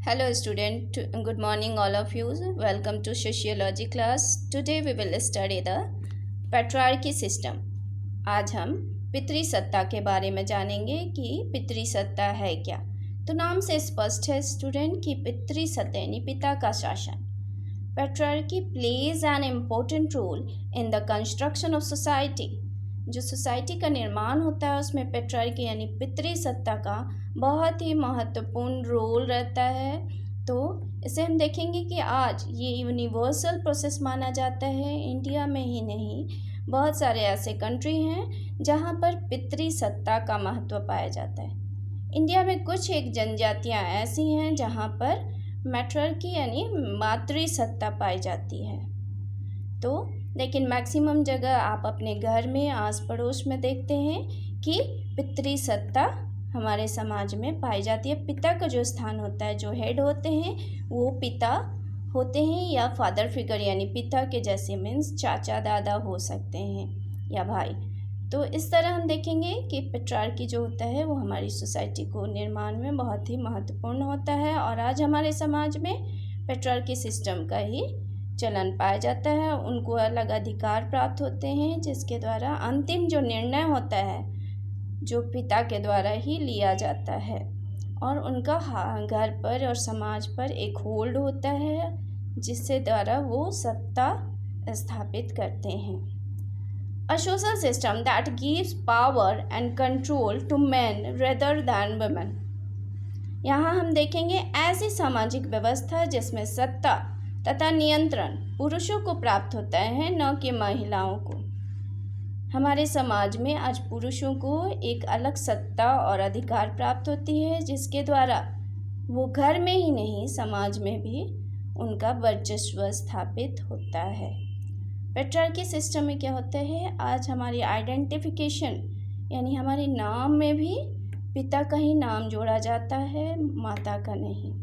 Hello student, good morning all of you. Welcome to sociology class. Today we will study the patriarchy system. आज हम पितृसत्ता के बारे में जानेंगे कि पितृसत्ता है क्या। तो नाम से स्पष्ट है स्टूडेंट कि पितृसत्ता यानी पिता का शासन। Patriarchy plays an important role in the construction of society. जो सोसाइटी का निर्माण होता है उसमें पेट्रार्की यानी पितृसत्ता का बहुत ही महत्वपूर्ण रोल रहता है। तो इसे हम देखेंगे कि आज ये यूनिवर्सल प्रोसेस माना जाता है। इंडिया में ही नहीं, बहुत सारे ऐसे कंट्री हैं जहाँ पर पितृसत्ता का महत्व पाया जाता है। इंडिया में कुछ एक जनजातियाँ ऐसी हैं जहाँ पर मैट्रियार्की यानी मातृसत्ता पाई जाती है। तो लेकिन मैक्सिमम जगह आप अपने घर में आस पड़ोस में देखते हैं कि पितृसत्ता हमारे समाज में पाई जाती है। पिता का जो स्थान होता है, जो हेड होते हैं वो पिता होते हैं या फादर फिगर यानी पिता के जैसे मीन्स चाचा दादा हो सकते हैं या भाई। तो इस तरह हम देखेंगे कि पेट्रार्की जो होता है वो हमारी सोसाइटी को निर्माण में बहुत ही महत्वपूर्ण होता है। और आज हमारे समाज में पेट्रार्की सिस्टम का ही चलन पाया जाता है। उनको अलग अधिकार प्राप्त होते हैं जिसके द्वारा अंतिम जो निर्णय होता है जो पिता के द्वारा ही लिया जाता है और उनका घर पर और समाज पर एक होल्ड होता है जिससे द्वारा वो सत्ता स्थापित करते हैं। A social system that gives power and control to men rather than women. यहाँ हम देखेंगे ऐसी सामाजिक व्यवस्था जिसमें सत्ता तथा नियंत्रण पुरुषों को प्राप्त होता है न कि महिलाओं को। हमारे समाज में आज पुरुषों को एक अलग सत्ता और अधिकार प्राप्त होती है जिसके द्वारा वो घर में ही नहीं समाज में भी उनका वर्चस्व स्थापित होता है। पेट्रार्की सिस्टम में क्या होता है, आज हमारी आइडेंटिफिकेशन यानी हमारे नाम में भी पिता का ही नाम जोड़ा जाता है, माता का नहीं।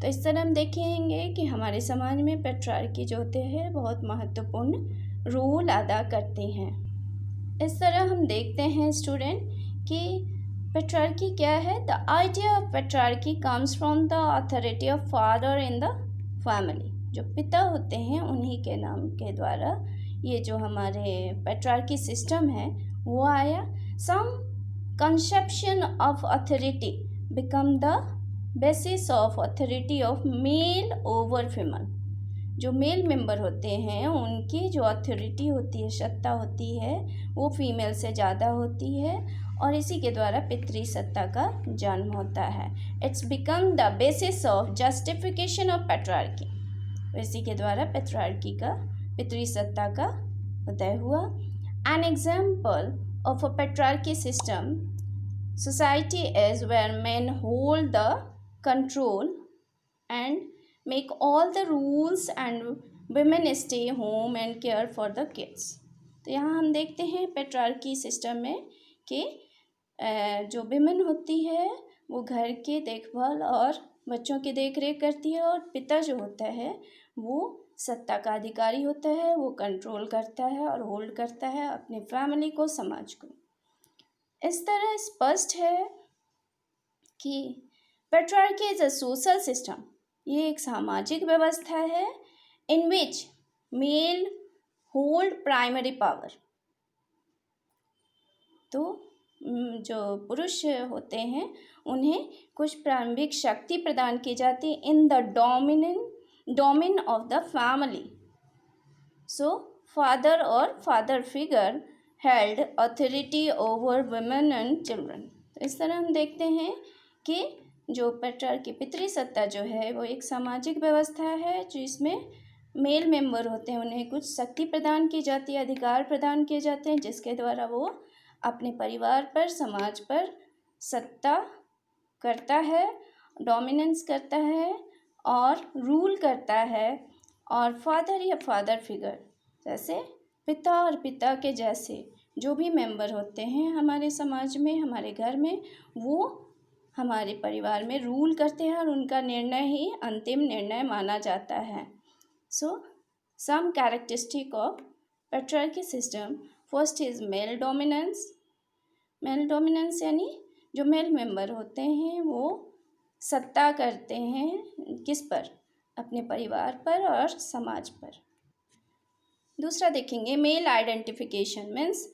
तो इस तरह हम देखेंगे कि हमारे समाज में पेट्रार्की जो होते हैं बहुत महत्वपूर्ण रोल अदा करते हैं। इस तरह हम देखते हैं स्टूडेंट कि पेट्रार्की क्या है। The idea of patriarchy comes from the authority of father in the family. जो पिता होते हैं उन्हीं के नाम के द्वारा ये जो हमारे पेट्रार्की सिस्टम है वो आया। Some conception of authority become the basis of authority of male over female. जो मेल मेंबर होते हैं उनकी जो अथॉरिटी होती है, सत्ता होती है, वो फीमेल से ज़्यादा होती है और इसी के द्वारा पितृसत्ता का जन्म होता है। It's become the basis of justification of patriarchy. इसी के द्वारा पेट्रार्की का पितृसत्ता का उदय हुआ। An example of a patriarchy system society is where men hold the control and make all the rules and women stay home and care for the kids। तो यहाँ हम देखते हैं पेट्रार्की सिस्टम में कि जो विमेन होती है वो घर के देखभाल और बच्चों की देखरेख करती है और पिता जो होता है वो सत्ता का अधिकारी होता है, वो कंट्रोल करता है और होल्ड करता है अपनी फैमिली को, समाज को। इस तरह स्पष्ट है कि पेट्रार्की इज अ सोशल सिस्टम, ये एक सामाजिक व्यवस्था है इन विच मेल होल्ड प्राइमरी पावर। तो जो पुरुष होते हैं उन्हें कुछ प्रारंभिक शक्ति प्रदान की जाती है in the domain of the family. So father और father figure held authority over women and children. तो इस तरह हम देखते हैं कि जो पेट्रार्की पितृसत्ता जो है वो एक सामाजिक व्यवस्था है जिसमें मेल मेंबर होते हैं, उन्हें कुछ शक्ति प्रदान की जाती है, अधिकार प्रदान किए जाते हैं जिसके द्वारा वो अपने परिवार पर, समाज पर सत्ता करता है, डोमिनेंस करता है और रूल करता है। और फादर या फादर फिगर जैसे पिता और पिता के जैसे जो भी मेंबर होते हैं हमारे समाज में, हमारे घर में, वो हमारे परिवार में रूल करते हैं और उनका निर्णय ही अंतिम निर्णय माना जाता है। So some characteristic of patriarchy system, first is male dominance. Male dominance यानी जो मेल मेंबर होते हैं वो सत्ता करते हैं किस पर? अपने परिवार पर और समाज पर। दूसरा देखेंगे male identification means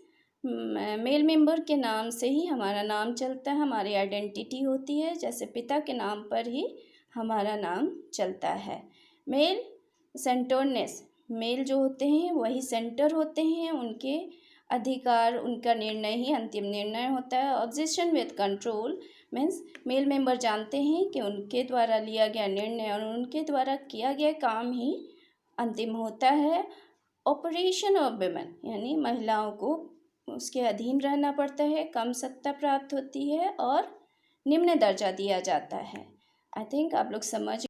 male member के नाम से ही हमारा नाम चलता है, हमारी आइडेंटिटी होती है। जैसे पिता के नाम पर ही हमारा नाम चलता है। मेल सेंटर्डनेस, मेल जो होते हैं वही सेंटर होते हैं, उनके अधिकार, उनका निर्णय ही अंतिम निर्णय होता है। Objection with control means male member जानते हैं कि उनके द्वारा लिया गया निर्णय और उनके द्वारा किया गया काम ही अंतिम होता है। ऑपरेशन ऑफ विमेन यानी महिलाओं को उसके अधीन रहना पड़ता है, कम सत्ता प्राप्त होती है और निम्न दर्जा दिया जाता है। आई थिंक आप लोग समझ